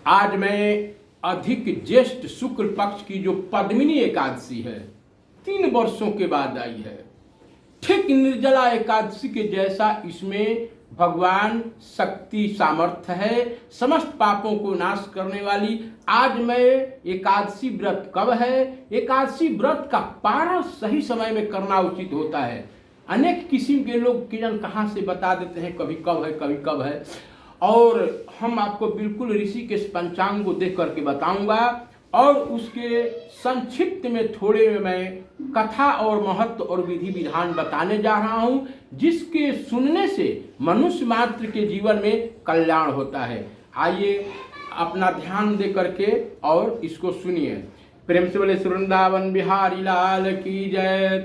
आज मैं अधिक ज्येष्ठ शुक्ल पक्ष की जो पद्मिनी एकादशी है 3 वर्षों के बाद आई है। ठीक निर्जला एकादशी के जैसा इसमें भगवान शक्ति सामर्थ्य है, समस्त पापों को नाश करने वाली। आज मैं एकादशी व्रत कब है, एकादशी व्रत का पारण सही समय में करना उचित होता है। अनेक किस्म के लोग किरण कहाँ से बता देते हैं, कभी कब है कभी कब है, और हम आपको बिल्कुल ऋषि के पंचांग को देख करके बताऊंगा और उसके संक्षिप्त में थोड़े में मैं कथा और महत्व और विधि विधान बताने जा रहा हूं, जिसके सुनने से मनुष्य मात्र के जीवन में कल्याण होता है। आइए अपना ध्यान दे करके और इसको सुनिए। प्रेम से बोले वृंदावन बिहारी लाल की जय।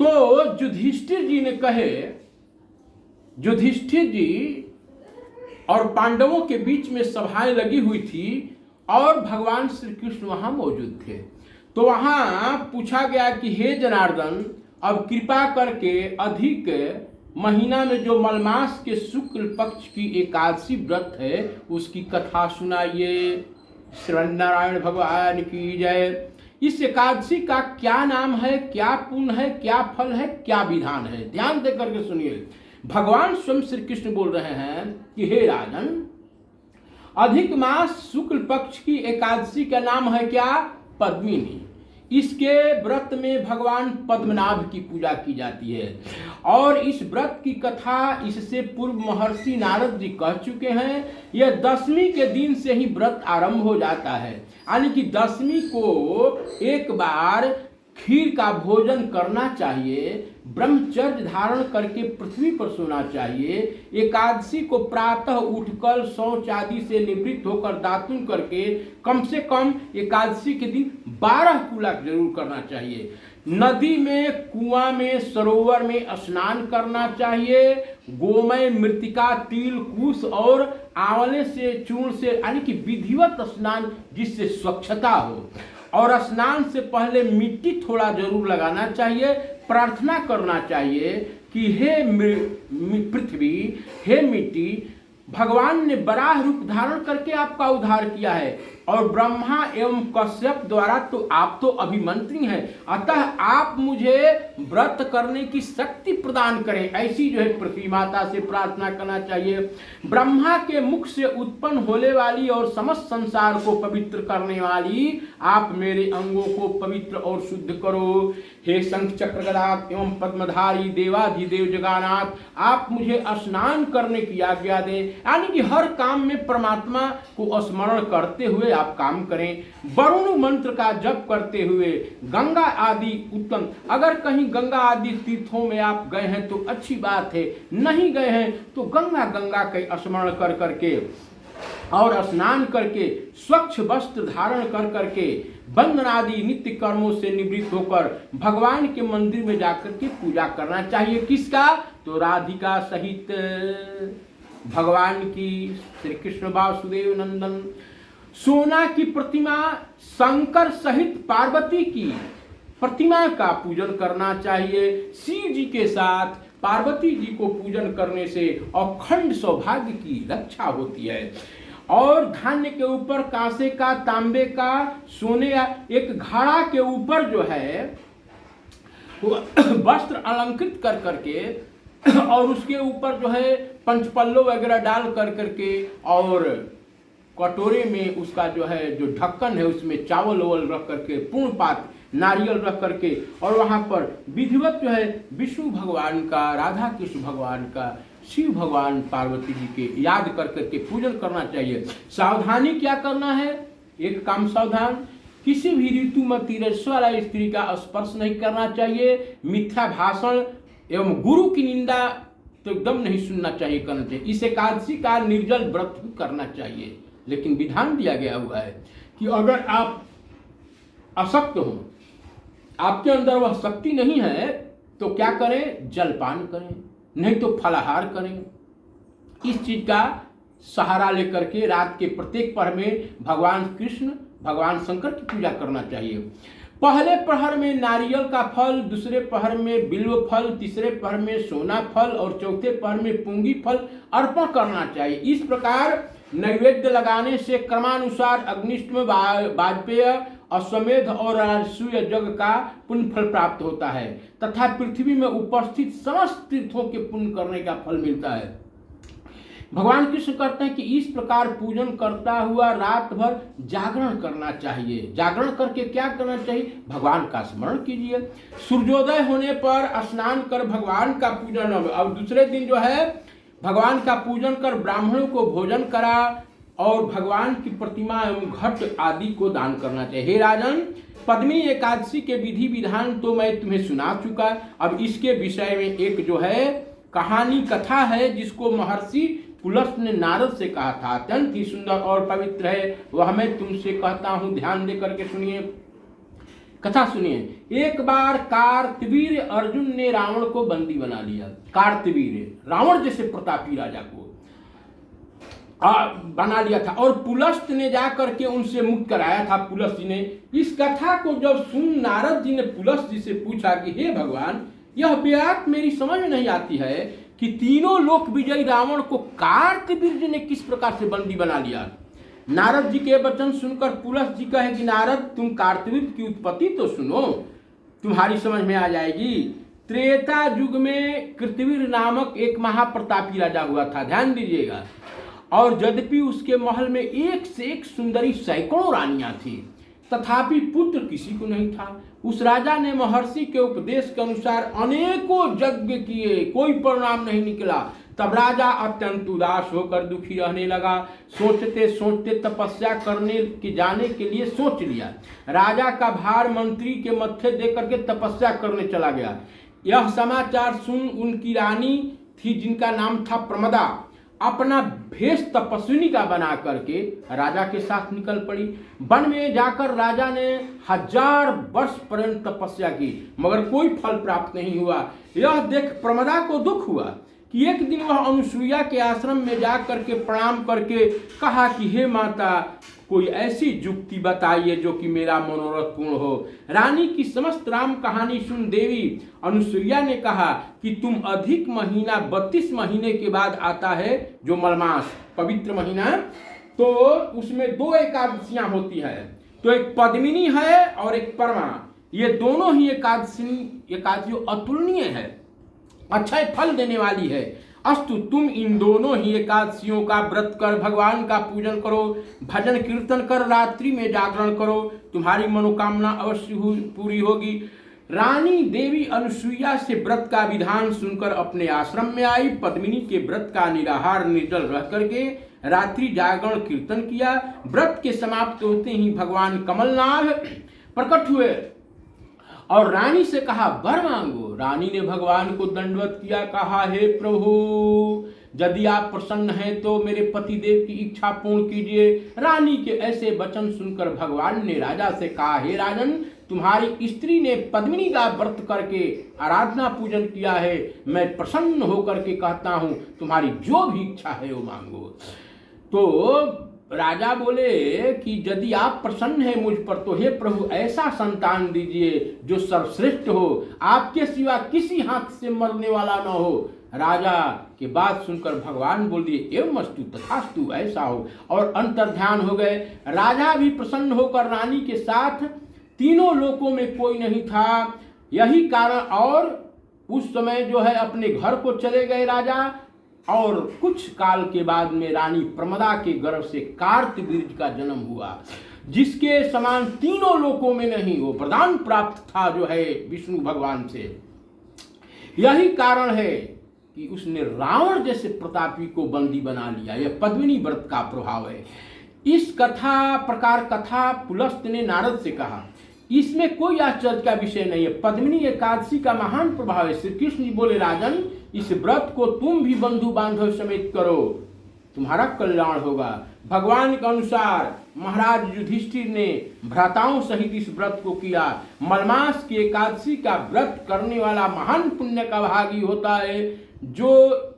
तो युधिष्ठिर जी ने कहे, युधिष्ठिर जी और पांडवों के बीच में सभाएं लगी हुई थी और भगवान श्री कृष्ण वहां मौजूद थे। तो वहां पूछा गया कि हे जनार्दन, अब कृपा करके अधिक महीना में जो मलमास के शुक्ल पक्ष की एकादशी व्रत है उसकी कथा सुनाइए। श्री नारायण भगवान की जय। इस एकादशी का क्या नाम है, क्या पुण्य है, क्या फल है, क्या विधान है, ध्यान दे करके सुनिए। भगवान स्वयं श्री कृष्ण बोल रहे हैं कि हे राजन, अधिक मास शुक्ल पक्ष की एकादशी का नाम है क्या, पद्मिनी। इसके व्रत में भगवान पद्मनाभ की पूजा की जाती है और इस व्रत की कथा इससे पूर्व महर्षि नारद जी कह चुके हैं। यह 10वीं के दिन से ही व्रत आरंभ हो जाता है, यानी कि 10वीं को एक बार खीर का भोजन करना चाहिए, ब्रह्मचर्य धारण करके पृथ्वी पर सोना चाहिए। एकादशी को प्रातः उठकर शौच आदि से निवृत्त होकर दातुन करके कम से कम एकादशी के दिन 12 कुला जरूर करना चाहिए। नदी में, कुआं में, सरोवर में स्नान करना चाहिए। गोमय, मृतिका, तिल, कुश और आंवले से, चूर्ण से, यानी कि विधिवत स्नान जिससे स्वच्छता हो। और स्नान से पहले मिट्टी थोड़ा जरूर लगाना चाहिए। प्रार्थना करना चाहिए कि हे पृथ्वी, हे मिट्टी, भगवान ने बराह रूप धारण करके आपका उद्धार किया है और ब्रह्मा एवं कश्यप द्वारा तो आप तो अभिमंत्री हैं, अतः आप मुझे व्रत करने की शक्ति प्रदान करें। ऐसी जो है पृथ्वी माता से प्रार्थना करना चाहिए। ब्रह्मा के मुख से उत्पन्न होने वाली और समस्त संसार को पवित्र करने वाली आप मेरे अंगों को पवित्र और शुद्ध करो। हे शंख चक्र गदा एवं पद्मधारी देवाधिदेव जगन्नाथ, आप मुझे स्नान करने की आज्ञा दें, यानी कि हर काम में परमात्मा को स्मरण करते हुए आप काम करें। वरुण मंत्र का जप करते हुए गंगा आदि उत्तम, अगर कहीं गंगा आदि तीर्थों में आप गए हैं तो अच्छी बात है, नहीं गए हैं तो गंगा का स्मरण कर करके और स्नान करके स्वच्छ वस्त्र धारण कर करके बंधन आदि नित्य कर्मों से निवृत्त होकर भगवान के मंदिर में जाकर के पूजा करना चाहिए। किसका, तो राधिका सहित भगवान की, श्री कृष्ण वासुदेव नंदन। सोना की प्रतिमा, शंकर सहित पार्वती की प्रतिमा का पूजन करना चाहिए। शिव जी के साथ पार्वती जी को पूजन करने से अखंड सौभाग्य की रक्षा होती है। और धान्य के ऊपर कांसे का, तांबे का, सोने या एक घड़ा के ऊपर जो है वो वस्त्र अलंकृत कर करके और उसके ऊपर जो है पंचपल्लो वगैरह डाल कर करके और कटोरे में उसका जो है जो ढक्कन है उसमें चावल ओवल रख करके, पूर्ण पात नारियल रख करके और वहाँ पर विधिवत जो है विष्णु भगवान का, राधा कृष्ण भगवान का, शिव भगवान पार्वती जी के याद कर करके पूजन करना चाहिए। सावधानी क्या करना है, एक काम सावधान, किसी भी ऋतुमती रजस्वला स्त्री का स्पर्श नहीं करना चाहिए। मिथ्या भाषण एवं गुरु की निंदा तो एकदम नहीं सुनना चाहिए, करना चाहिए। इस एकादशी का निर्जल व्रत करना चाहिए, लेकिन विधान दिया गया हुआ है कि अगर आप अशक्त हो, आपके अंदर वह शक्ति नहीं है तो क्या करें, जलपान करें, नहीं तो फलाहार करें। इस चीज का सहारा लेकर के रात के प्रत्येक पहर में भगवान कृष्ण, भगवान शंकर की पूजा करना चाहिए। पहले पहर में नारियल का फल, दूसरे पहर में बिल्व फल, तीसरे पहर में सोना फल और चौथे पहर में पुंगी फल अर्पण करना चाहिए। इस प्रकार नैवेद्य लगाने से क्रमानुसार अग्निष्ट में वाजपेय, अश्वमेध और राजसूय यज्ञ का पुण्य फल प्राप्त होता है तथा पृथ्वी में उपस्थित समस्त तीर्थों के पुण्य करने का फल मिलता है। भगवान कृष्ण कहते हैं कि इस प्रकार पूजन करता हुआ रात भर जागरण करना चाहिए। जागरण करके क्या करना चाहिए? भगवान का स्मरण कीजिए। सूर्योदय होने पर स्नान कर भगवान का पूजन, अब दूसरे दिन जो है भगवान का पूजन कर ब्राह्मणों को भोजन करा और भगवान की प्रतिमा एवं घट आदि को दान करना चाहिए। हे राजन, पद्मिनी एकादशी के विधि विधान तो मैं तुम्हें सुना चुका। अब इसके विषय में एक जो है कहानी कथा है जिसको महर्षि पुलस्त ने नारद से कहा था। अत्यंत ही सुंदर और पवित्र है, वह मैं तुमसे कहता हूं, ध्यान दे करके सुनिए। कथा सुनिए। एक बार कार्तवीर अर्जुन ने रावण को बंदी बना लिया। कार्तवीर रावण जैसे प्रतापी राजा को बना लिया था और पुलस्त ने जाकर के उनसे मुक्त कराया था। पुलस्त जी ने इस कथा को जब सुन नारद जी ने पुलस्त जी से पूछा कि हे भगवान, यह बात मेरी समझ में नहीं आती है कि तीनों लोक विजयी रावण को कार्तवीर जी ने किस प्रकार से बंदी बना लिया। नारद जी के वचन सुनकर पुलस्त जी कहे कि नारद, तुम कार्तवीर की उत्पत्ति तो सुनो, तुम्हारी समझ में आ जाएगी। त्रेता युग में कृतवीर नामक एक महाप्रतापी राजा हुआ था, ध्यान दीजिएगा। और यद्यपि उसके महल में एक से एक सुंदरी सैकड़ों रानियां थी, तथापि पुत्र किसी को नहीं था। उस राजा ने महर्षि के उपदेश के अनुसार अनेकों यज्ञ किए, कोई परिणाम नहीं निकला। तब राजा अत्यंत उदास होकर दुखी रहने लगा। सोचते सोचते तपस्या करने के जाने के लिए सोच लिया। राजा का भार मंत्री के मत्थे देकर के तपस्या करने चला गया। यह समाचार सुन उनकी रानी थी जिनका नाम था प्रमदा, अपना भेष तपस्विनी का बना करके राजा के साथ निकल पड़ी। वन में जाकर राजा ने 1000 वर्ष पर्यंत तपस्या की, मगर कोई फल प्राप्त नहीं हुआ। यह देख प्रमदा को दुख हुआ कि एक दिन वह अनुसुईया के आश्रम में जा करके प्रणाम करके कहा कि हे माता, कोई ऐसी युक्ति बताइए जो कि मेरा मनोरथ पूर्ण हो। रानी की समस्त राम कहानी सुन देवी अनुसुईया ने कहा कि तुम अधिक महीना 32 महीने के बाद आता है जो मलमास पवित्र महीना, तो उसमें 2 एकादशियां होती है। तो एक पद्मिनी है और एक परमा। ये दोनों ही एकादशी अतुलनीय है, अच्छा फल देने वाली है। अस्तु, तुम इन दोनों ही एकादशियों का व्रत कर भगवान का पूजन करो, भजन कीर्तन कर रात्रि में जागरण करो, तुम्हारी मनोकामना अवश्य पूरी होगी। रानी देवी अनुसुईया से व्रत का विधान सुनकर अपने आश्रम में आई। पद्मिनी के व्रत का निराहार निर्जल रह करके रात्रि जागरण कीर्तन किया। व्रत के समाप्त होते ही भगवान कमलनाथ प्रकट हुए और रानी से कहा, वर मांगो। रानी ने भगवान को दंडवत किया, कहा, हे प्रभु, यदि आप प्रसन्न हैं तो मेरे पतिदेव की इच्छा पूर्ण कीजिए। रानी के ऐसे वचन सुनकर भगवान ने राजा से कहा, हे राजन, तुम्हारी स्त्री ने पद्मिनी का व्रत करके आराधना पूजन किया है। मैं प्रसन्न होकर के कहता हूं, तुम्हारी जो भी इच्छा है वो मांगो। तो राजा बोले कि यदि आप प्रसन्न हैं मुझ पर तो हे प्रभु ऐसा संतान दीजिए जो सर्वश्रेष्ठ हो, आपके सिवा किसी हाथ से मरने वाला न हो। राजा की बात सुनकर भगवान बोल दिए, एवं अस्तु तथास्तु, ऐसा हो, और अंतर्ध्यान हो गए। राजा भी प्रसन्न होकर रानी के साथ, तीनों लोकों में कोई नहीं था, यही कारण, और उस समय जो है अपने घर को चले गए राजा। और कुछ काल के बाद में रानी प्रमदा के गर्भ से कार्तवीर्य का जन्म हुआ, जिसके समान तीनों लोकों में नहीं, वो वरदान प्राप्त था जो है विष्णु भगवान से। यही कारण है कि उसने रावण जैसे प्रतापी को बंदी बना लिया। यह पद्मिनी व्रत का प्रभाव है। इस कथा पुलस्त ने नारद से कहा। इसमें कोई आश्चर्य का विषय नहीं है, पद्मिनी एकादशी का महान प्रभाव है। श्री कृष्ण जी बोले, राजन, इस व्रत को तुम भी बंधु बांधव समेत करो, तुम्हारा कल्याण होगा। भगवान के अनुसार महाराज युधिष्ठिर ने भ्राताओं सहित इस व्रत को किया। मलमास की एकादशी का व्रत करने वाला महान पुण्य का भागी होता है। जो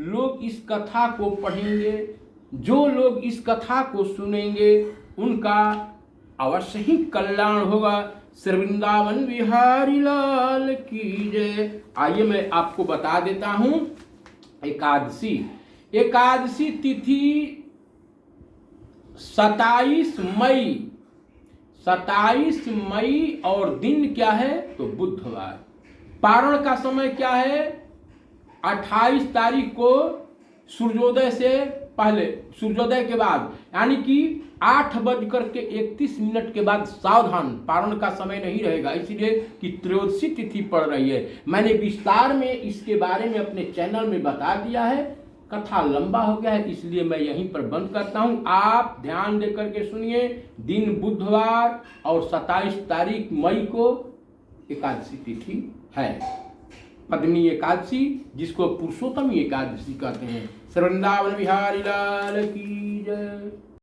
लोग इस कथा को पढ़ेंगे, जो लोग इस कथा को सुनेंगे, उनका अवश्य ही कल्याण होगा। श्री वृंदावन बिहारी लाल की जय। आइए मैं आपको बता देता हूं एकादशी तिथि 27 मई, 27 मई और दिन क्या है तो बुधवार। पारण का समय क्या है 28 तारीख को सूर्योदय से पहले, सूर्योदय के बाद, यानी कि 8:31 के बाद सावधान, पारण का समय नहीं रहेगा, इसलिए कि त्रयोदशी तिथि पड़ रही है। मैंने विस्तार में इसके बारे में अपने चैनल में बता दिया है, कथा लंबा हो गया है इसलिए मैं यहीं पर बंद करता हूं। आप ध्यान दे करके सुनिए, दिन बुधवार और 27 तारीख मई को एकादशी तिथि है, पद्मी एकादशी, जिसको पुरुषोत्तम एकादशी कहते हैं। वृंदावन बिहारी लाल की जय।